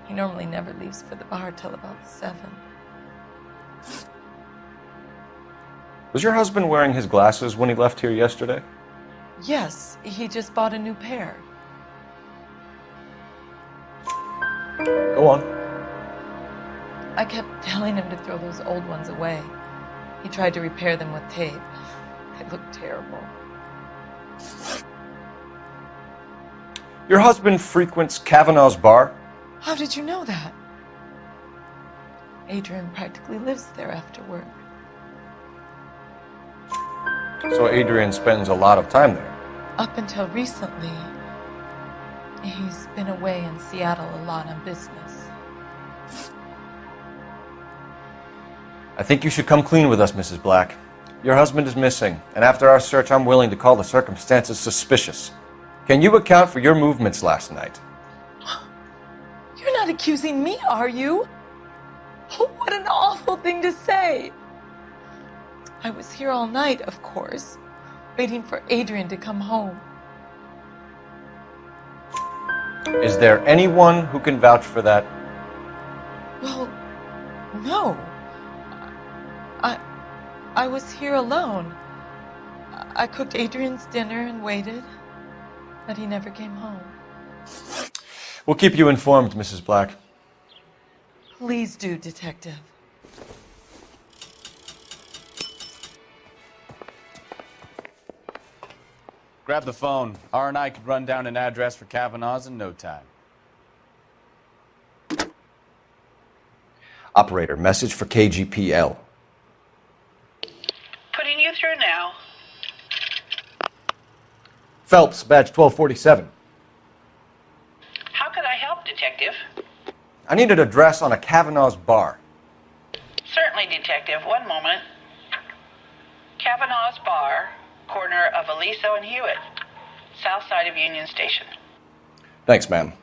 He normally never leaves for the bar till about 7. Was your husband wearing his glasses when he left here yesterday? Yes, he just bought a new pair. Go on. I kept telling him to throw those old ones away. He tried to repair them with tape. They looked terrible. Your husband frequents Kavanaugh's bar? How did you know that? Adrian practically lives there after work. So Adrian spends a lot of time there? Up until recently, he's been away in Seattle a lot on business. I think you should come clean with us, Mrs. Black. Your husband is missing, and after our search, I'm willing to call the circumstances suspicious. Can you account for your movements last night? You're not accusing me, are you? Oh, what an awful thing to say. I was here all night, of course, waiting for Adrian to come home. Is there anyone who can vouch for that? Well, no. I was here alone. I cooked Adrian's dinner and waited, but he never came home. We'll keep you informed, Mrs. Black. Please do, Detective. Grab the phone. R&I could run down an address for Kavanaugh's in no time. Operator, message for KGPL. Putting you through now. Phelps, badge 1247. How could I help, Detective? I need an address on a Kavanaugh's bar. Certainly, Detective. One moment. Kavanaugh's Bar, corner of Aliso and Hewitt, south side of Union Station. Thanks, ma'am.